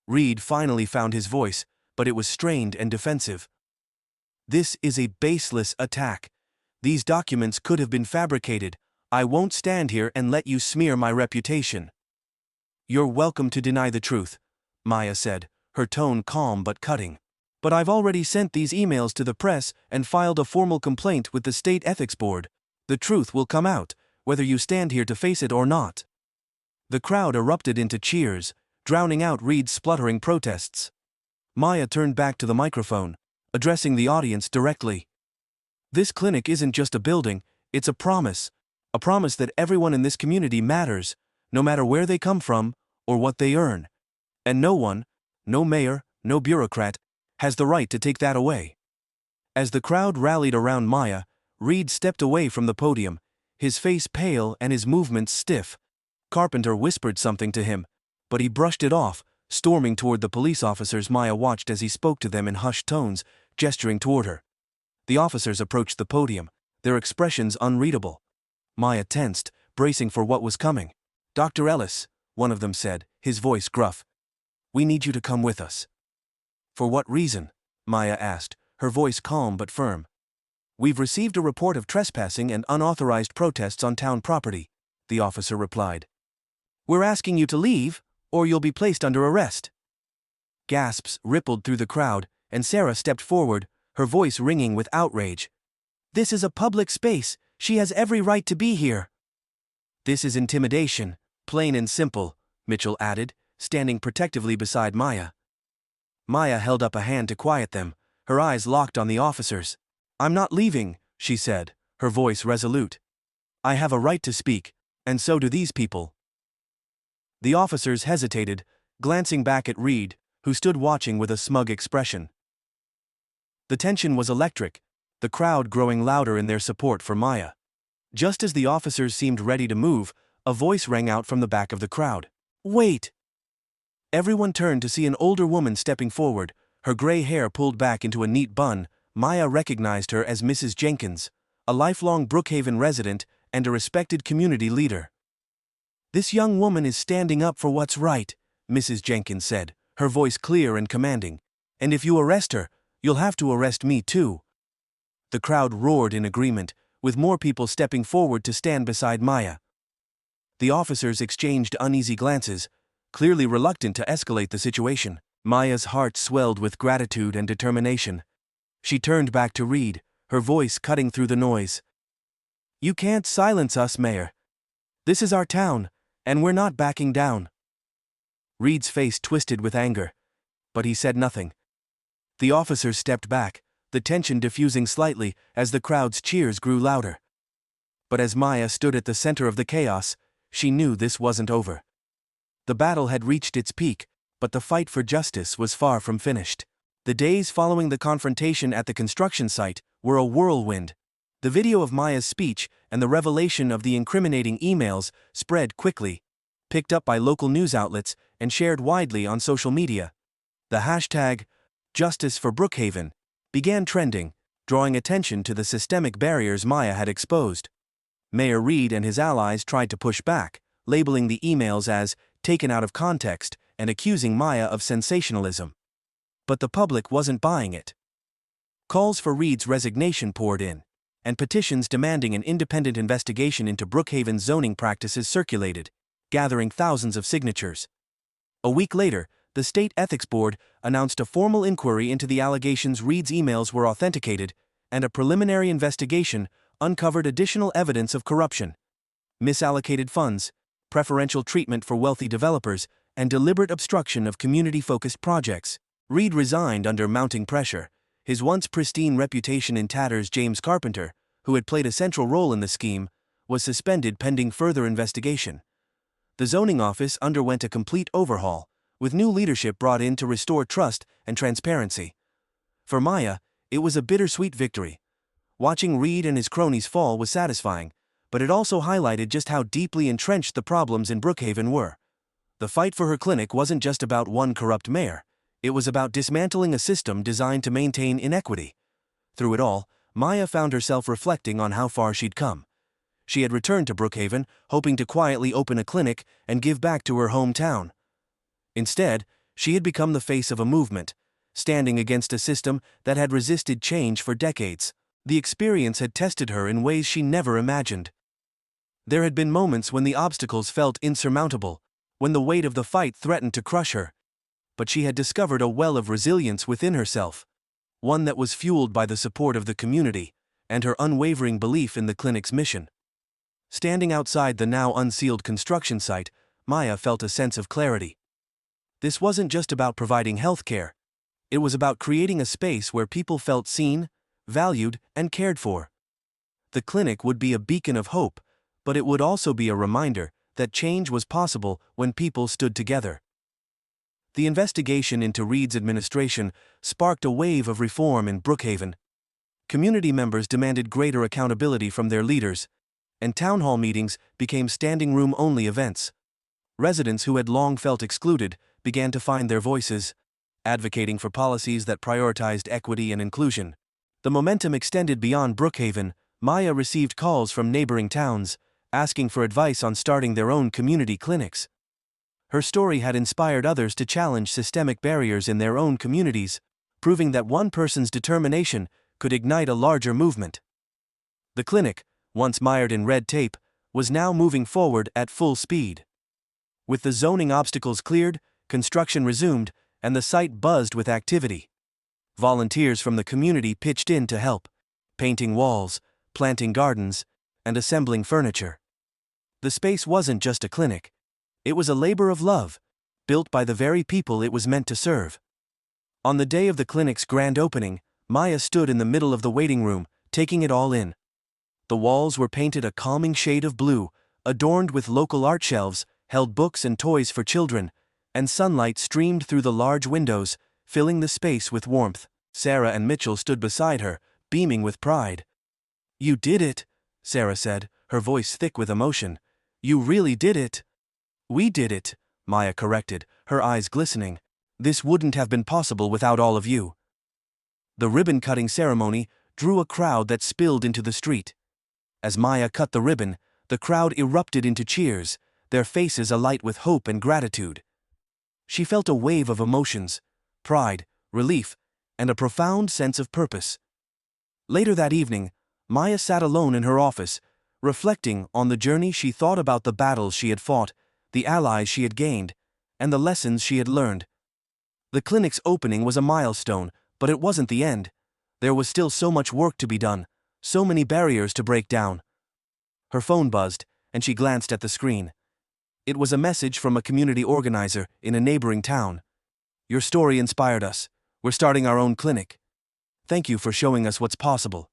Reid finally found his voice, but it was strained and defensive. This is a baseless attack. These documents could have been fabricated. I won't stand here and let you smear my reputation. You're welcome to deny the truth, Maya said, her tone calm but cutting. But I've already sent these emails to the press and filed a formal complaint with the State Ethics Board. The truth will come out, whether you stand here to face it or not. The crowd erupted into cheers, drowning out Reid's spluttering protests. Maya turned back to the microphone, addressing the audience directly. This clinic isn't just a building, it's a promise that everyone in this community matters, no matter where they come from or what they earn. And no one, no mayor, no bureaucrat, has the right to take that away. As the crowd rallied around Maya, Reid stepped away from the podium, his face pale and his movements stiff. Carpenter whispered something to him, but he brushed it off, storming toward the police officers. Maya watched as he spoke to them in hushed tones, gesturing toward her. The officers approached the podium, their expressions unreadable. Maya tensed, bracing for what was coming. Dr. Ellis, one of them said, his voice gruff. We need you to come with us. For what reason? Maya asked, her voice calm but firm. We've received a report of trespassing and unauthorized protests on town property, the officer replied. We're asking you to leave, or you'll be placed under arrest. Gasps rippled through the crowd, and Sarah stepped forward, her voice ringing with outrage. This is a public space. She has every right to be here. This is intimidation, plain and simple, Mitchell added, standing protectively beside Maya. Maya held up a hand to quiet them, her eyes locked on the officers. I'm not leaving, she said, her voice resolute. I have a right to speak, and so do these people. The officers hesitated, glancing back at Reid, who stood watching with a smug expression. The tension was electric, the crowd growing louder in their support for Maya. Just as the officers seemed ready to move, a voice rang out from the back of the crowd. Wait! Everyone turned to see an older woman stepping forward, her gray hair pulled back into a neat bun. Maya recognized her as Mrs. Jenkins, a lifelong Brookhaven resident and a respected community leader. This young woman is standing up for what's right, Mrs. Jenkins said, her voice clear and commanding. And if you arrest her, you'll have to arrest me too. The crowd roared in agreement, with more people stepping forward to stand beside Maya. The officers exchanged uneasy glances, clearly reluctant to escalate the situation. Maya's heart swelled with gratitude and determination. She turned back to Reid, her voice cutting through the noise. "You can't silence us, Mayor. This is our town, and we're not backing down." Reid's face twisted with anger, but he said nothing. The officers stepped back, the tension diffusing slightly as the crowd's cheers grew louder. But as Maya stood at the center of the chaos, she knew this wasn't over. The battle had reached its peak, but the fight for justice was far from finished. The days following the confrontation at the construction site were a whirlwind. The video of Maya's speech and the revelation of the incriminating emails spread quickly, picked up by local news outlets, and shared widely on social media. The hashtag #JusticeForBrookhaven began trending, drawing attention to the systemic barriers Maya had exposed. Mayor Reid and his allies tried to push back, labeling the emails as taken out of context and accusing Maya of sensationalism. But the public wasn't buying it. Calls for Reid's resignation poured in, and petitions demanding an independent investigation into Brookhaven's zoning practices circulated, gathering thousands of signatures. A week later, the State Ethics Board announced a formal inquiry into the allegations Reid's emails were authenticated, and a preliminary investigation uncovered additional evidence of corruption, misallocated funds, preferential treatment for wealthy developers, and deliberate obstruction of community-focused projects. Reid resigned under mounting pressure. His once pristine reputation in tatters. James Carpenter, who had played a central role in the scheme, was suspended pending further investigation. The zoning office underwent a complete overhaul, with new leadership brought in to restore trust and transparency. For Maya, it was a bittersweet victory. Watching Reid and his cronies fall was satisfying, but it also highlighted just how deeply entrenched the problems in Brookhaven were. The fight for her clinic wasn't just about one corrupt mayor. It was about dismantling a system designed to maintain inequity. Through it all, Maya found herself reflecting on how far she'd come. She had returned to Brookhaven, hoping to quietly open a clinic and give back to her hometown. Instead, she had become the face of a movement, standing against a system that had resisted change for decades. The experience had tested her in ways she never imagined. There had been moments when the obstacles felt insurmountable, when the weight of the fight threatened to crush her. But she had discovered a well of resilience within herself, one that was fueled by the support of the community and her unwavering belief in the clinic's mission. Standing outside the now unsealed construction site, Maya felt a sense of clarity. This wasn't just about providing healthcare. It was about creating a space where people felt seen, valued, and cared for. The clinic would be a beacon of hope, but it would also be a reminder that change was possible when people stood together. The investigation into Reid's administration sparked a wave of reform in Brookhaven. Community members demanded greater accountability from their leaders, and town hall meetings became standing-room-only events. Residents who had long felt excluded began to find their voices, advocating for policies that prioritized equity and inclusion. The momentum extended beyond Brookhaven. Maya received calls from neighboring towns, asking for advice on starting their own community clinics. Her story had inspired others to challenge systemic barriers in their own communities, proving that one person's determination could ignite a larger movement. The clinic, once mired in red tape, was now moving forward at full speed. With the zoning obstacles cleared, construction resumed, and the site buzzed with activity. Volunteers from the community pitched in to help, painting walls, planting gardens, and assembling furniture. The space wasn't just a clinic. It was a labor of love, built by the very people it was meant to serve. On the day of the clinic's grand opening, Maya stood in the middle of the waiting room, taking it all in. The walls were painted a calming shade of blue, adorned with local art shelves, held books and toys for children, and sunlight streamed through the large windows, filling the space with warmth. Sarah and Mitchell stood beside her, beaming with pride. "You did it," Sarah said, her voice thick with emotion. "You really did it." "We did it," Maya corrected, her eyes glistening. "This wouldn't have been possible without all of you." The ribbon-cutting ceremony drew a crowd that spilled into the street. As Maya cut the ribbon, the crowd erupted into cheers, their faces alight with hope and gratitude. She felt a wave of emotions, pride, relief, and a profound sense of purpose. Later that evening, Maya sat alone in her office, Reflecting on the journey, she thought about the battles she had fought, the allies she had gained, and the lessons she had learned. The clinic's opening was a milestone, but it wasn't the end. There was still so much work to be done, so many barriers to break down. Her phone buzzed, and she glanced at the screen. It was a message from a community organizer in a neighboring town. "Your story inspired us. We're starting our own clinic. Thank you for showing us what's possible."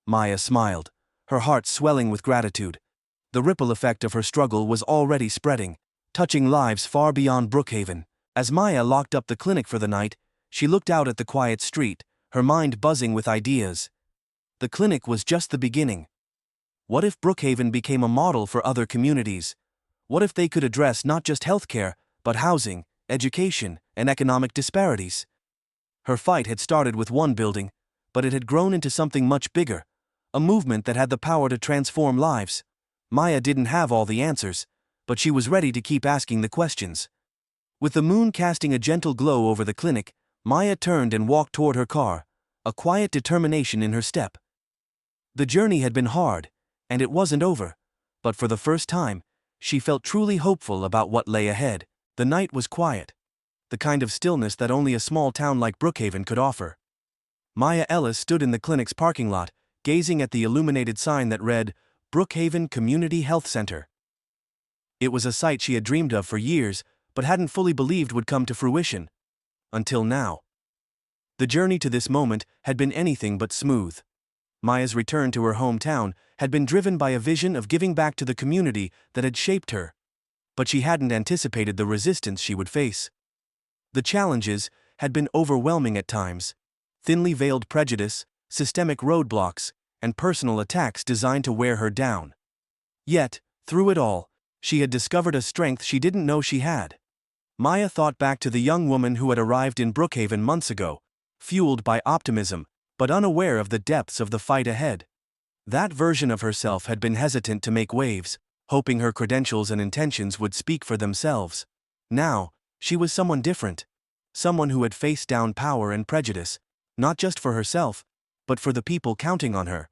Maya smiled, her heart swelling with gratitude. The ripple effect of her struggle was already spreading, touching lives far beyond Brookhaven. As Maya locked up the clinic for the night, she looked out at the quiet street, her mind buzzing with ideas. The clinic was just the beginning. What if Brookhaven became a model for other communities? What if they could address not just healthcare, but housing, education, and economic disparities? Her fight had started with one building, but it had grown into something much bigger, a movement that had the power to transform lives. Maya didn't have all the answers, but she was ready to keep asking the questions. With the moon casting a gentle glow over the clinic, Maya turned and walked toward her car, a quiet determination in her step. The journey had been hard, and it wasn't over, but for the first time, she felt truly hopeful about what lay ahead. The night was quiet, the kind of stillness that only a small town like Brookhaven could offer. Maya Ellis stood in the clinic's parking lot, gazing at the illuminated sign that read, "Brookhaven Community Health Center." It was a sight she had dreamed of for years, but hadn't fully believed would come to fruition. Until now. The journey to this moment had been anything but smooth. Maya's return to her hometown had been driven by a vision of giving back to the community that had shaped her. But she hadn't anticipated the resistance she would face. The challenges had been overwhelming at times. Thinly veiled prejudice, systemic roadblocks, and personal attacks designed to wear her down. Yet, through it all, she had discovered a strength she didn't know she had. Maya thought back to the young woman who had arrived in Brookhaven months ago, fueled by optimism, but unaware of the depths of the fight ahead. That version of herself had been hesitant to make waves, hoping her credentials and intentions would speak for themselves. Now, she was someone different. Someone who had faced down power and prejudice, not just for herself, but for the people counting on her.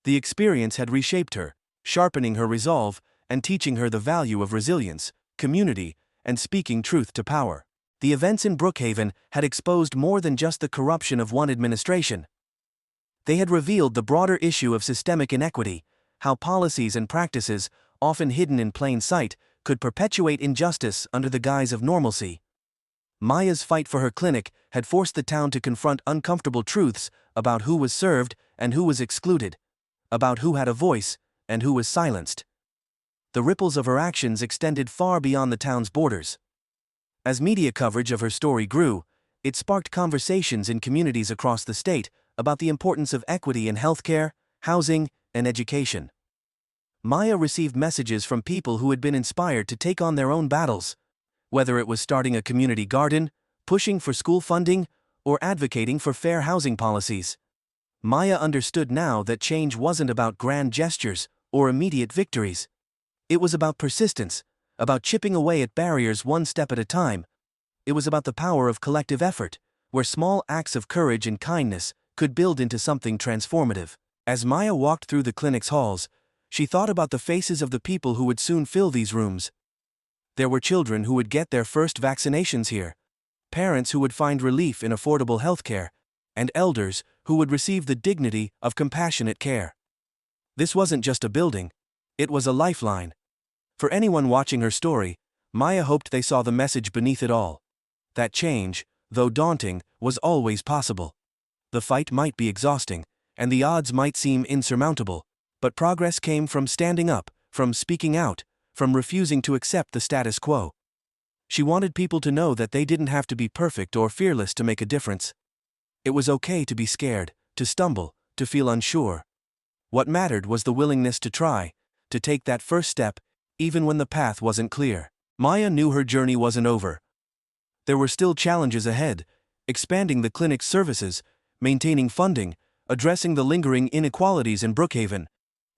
The experience had reshaped her, sharpening her resolve and teaching her the value of resilience, community, and speaking truth to power. The events in Brookhaven had exposed more than just the corruption of one administration. They had revealed the broader issue of systemic inequity, how policies and practices, often hidden in plain sight, could perpetuate injustice under the guise of normalcy. Maya's fight for her clinic had forced the town to confront uncomfortable truths about who was served and who was excluded, about who had a voice and who was silenced. The ripples of her actions extended far beyond the town's borders. As media coverage of her story grew, it sparked conversations in communities across the state about the importance of equity in healthcare, housing, and education. Maya received messages from people who had been inspired to take on their own battles, whether it was starting a community garden, pushing for school funding, or advocating for fair housing policies. Maya understood now that change wasn't about grand gestures or immediate victories. It was about persistence, about chipping away at barriers one step at a time. It was about the power of collective effort, where small acts of courage and kindness could build into something transformative. As Maya walked through the clinic's halls, she thought about the faces of the people who would soon fill these rooms. There were children who would get their first vaccinations here, parents who would find relief in affordable healthcare, and elders who would receive the dignity of compassionate care. This wasn't just a building, it was a lifeline. For anyone watching her story, Maya hoped they saw the message beneath it all. That change, though daunting, was always possible. The fight might be exhausting, and the odds might seem insurmountable, but progress came from standing up, from speaking out, from refusing to accept the status quo. She wanted people to know that they didn't have to be perfect or fearless to make a difference. It was okay to be scared, to stumble, to feel unsure. What mattered was the willingness to try, to take that first step, even when the path wasn't clear. Maya knew her journey wasn't over. There were still challenges ahead, expanding the clinic's services, maintaining funding, addressing the lingering inequalities in Brookhaven.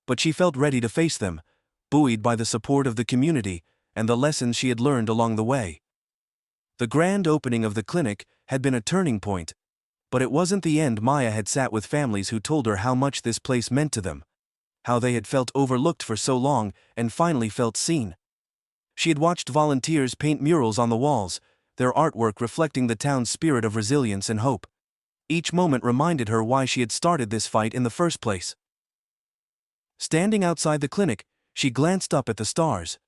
But she felt ready to face them, buoyed by the support of the community and the lessons she had learned along the way. The grand opening of the clinic had been a turning point, but it wasn't the end. Maya had sat with families who told her how much this place meant to them. How they had felt overlooked for so long and finally felt seen. She had watched volunteers paint murals on the walls, their artwork reflecting the town's spirit of resilience and hope. Each moment reminded her why she had started this fight in the first place. Standing outside the clinic, she glanced up at the stars.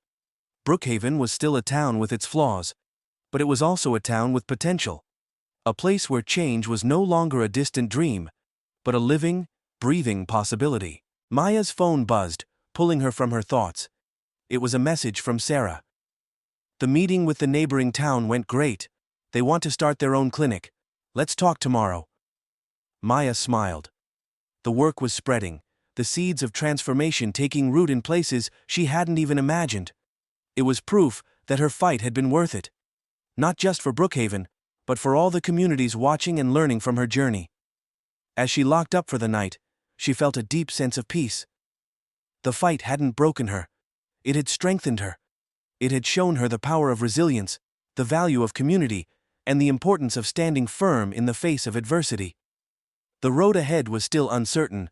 Brookhaven was still a town with its flaws, but it was also a town with potential. A place where change was no longer a distant dream, but a living, breathing possibility. Maya's phone buzzed, pulling her from her thoughts. It was a message from Sarah. The meeting with the neighboring town went great. They want to start their own clinic. Let's talk tomorrow. Maya smiled. The work was spreading, the seeds of transformation taking root in places she hadn't even imagined. It was proof that her fight had been worth it. Not just for Brookhaven, but for all the communities watching and learning from her journey. As she locked up for the night, she felt a deep sense of peace. The fight hadn't broken her. It had strengthened her. It had shown her the power of resilience, the value of community, and the importance of standing firm in the face of adversity. The road ahead was still uncertain,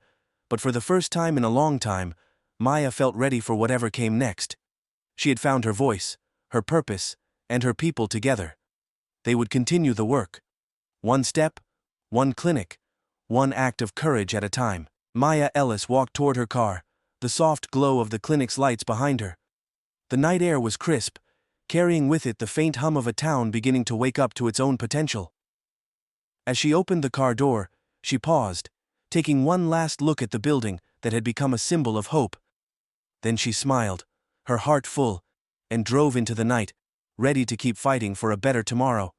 but for the first time in a long time, Maya felt ready for whatever came next. She had found her voice, her purpose, and her people together. They would continue the work. One step, one clinic, one act of courage at a time. Maya Ellis walked toward her car, the soft glow of the clinic's lights behind her. The night air was crisp, carrying with it the faint hum of a town beginning to wake up to its own potential. As she opened the car door, she paused, taking one last look at the building that had become a symbol of hope. Then she smiled, her heart full, and drove into the night, ready to keep fighting for a better tomorrow.